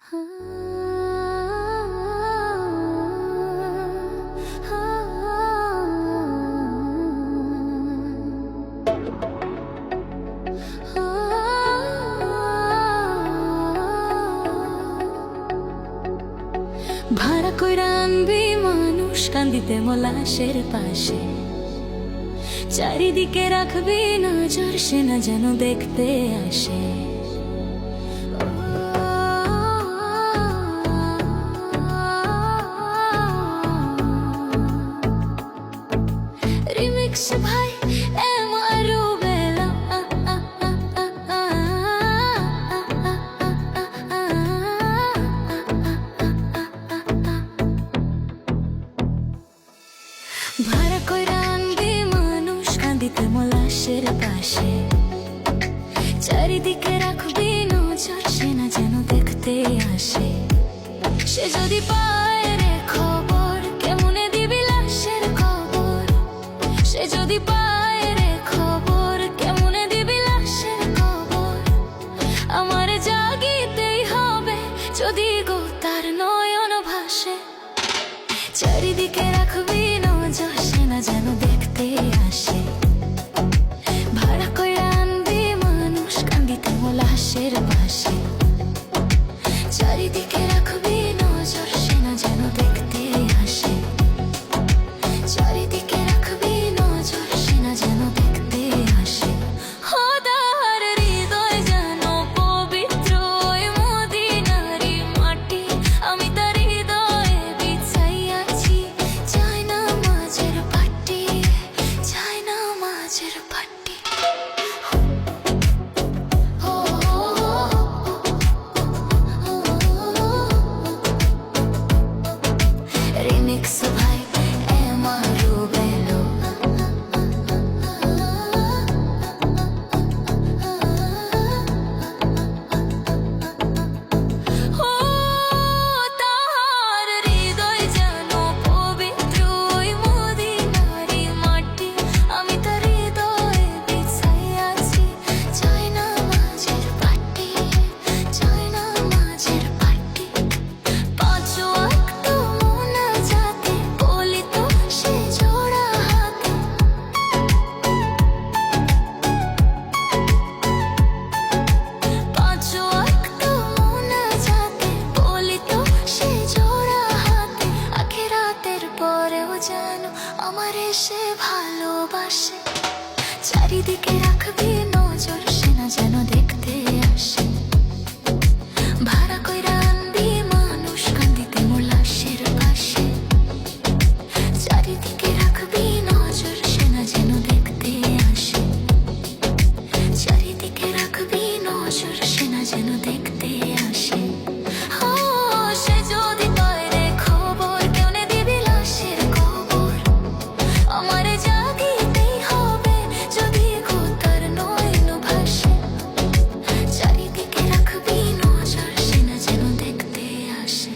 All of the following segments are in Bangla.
ভাড়া কইরা আনবি মানুষ কান্দিতে মোলাশের পাশে, চারিদিকে রাখবি নজর, সে না যেন দেখতে আসে। রিমিক্স ভাই এমারু বেলা ভাড়া কইরা আনবি মানুষ কান্দিতে মোলাশের পাশে, চারিদিকে রাখবি নজর, সে না যেন দেখতে আসে। সে যদি পায় রে খবর, কেমনে দিবি লাশের খবর? সে যদি পায় রে খবর, কেমনে দিবি লাশের খবর? আমার জাগিতেই হবে যদি গো তার নয়ন ভাসে, চারিদিকে রাখবি নজর, সে না যেন দেখতে আসে। ভাড়া কইরা আনবি মানুষ কান্দিতে মোলাশের পাশে, চারিদিকে রাখবি নজর, সে না যেন দেখতে আসে। চারিদিকে রাখবি নজর, সে না যেন দেখতে আসে। খোদার হৃদয় যেন পবিত্র ওই মদিনারি মাটি, আমি তার হৃদয়ে বিছাইয়াছি চাই না মাঝের পাটি, চাই না মাঝের পাটি। রিমিক্স ভাই এমারু বেলো তাহার হৃদয় যেন পবিত্র ওই মদিনারি মাটি, আমি তার হৃদয়ে বিছাইয়াছি চাই না মাঝের পাটি, চাই না মাঝের পাটি। পাঁচ ওয়াক্ত মোনাজাতে বলিত সে জোড়া হাতে, পাঁচ ওয়াক্ত মোনাজাতে বলিত সে জোড়া হাতে। আখিরাতের পরেও যেন আমারে সে ভালোবাসে, চারিদিকে রাখবি নজর, সে না যেন দেখতে আসে। ভাড়া কইরা আনবি মানুষ কান্দিতে মোলাশের পাশে, চারিদিকে রাখবি নজর, সে না যেন দেখতে আসে। চারিদিকে রাখবি নজর, সে না যেন দেখতে আসে। সে যদি পায় রে খবর, কেমনে দিবি লাশের খবর? আমার জাগিতেই হবে যদি গো তার নয়ন ভাসে, চারিদিকে রাখবি নজর, সে না যেন দেখতে আসে।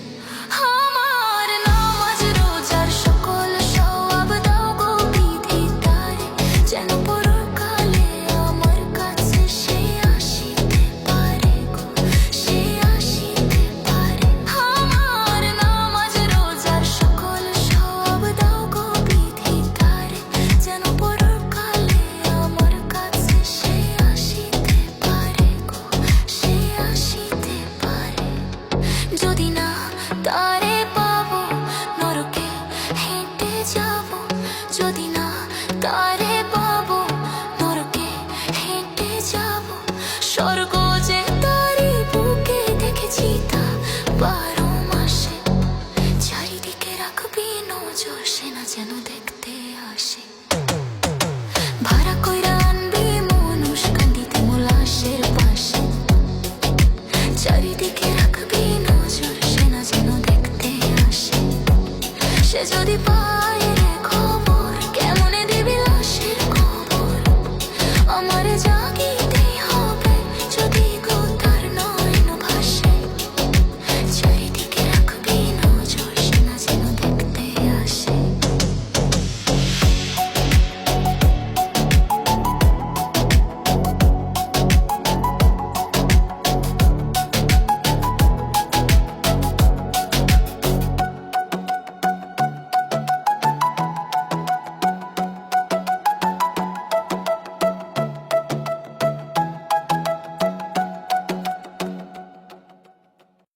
আমার নামাজ রোজার সকল সওয়াব দাও গো বিধি তারে, যেন পরকালে আমার কাছে সে আসিতে পারে গো, সে আসিতে পারে। আমার নামাজ রোজার সকল সওয়াব দাও গো বিধি তারে, যেন পরকালে আমার কাছে সে আসিতে পারে গো, সে আসিতে পারে। যদি না তারে পাবো নরকে হেঁটে যাব, যদি না তারে পাবো নরকে হেঁটে যাব। স্বর্গ যে তারি বুকে দেখেছি তা 12 মাসে, চারিদিকে রাখবি নজর, সে না যেন দেখতে আসে। ভাড়া কইরা আনবি মানুষ কান্দিতে মোলাশের পাশে, চারিদিকে রাখবি নজর, সে না যেন দেখতে আসে। সে যদি পায়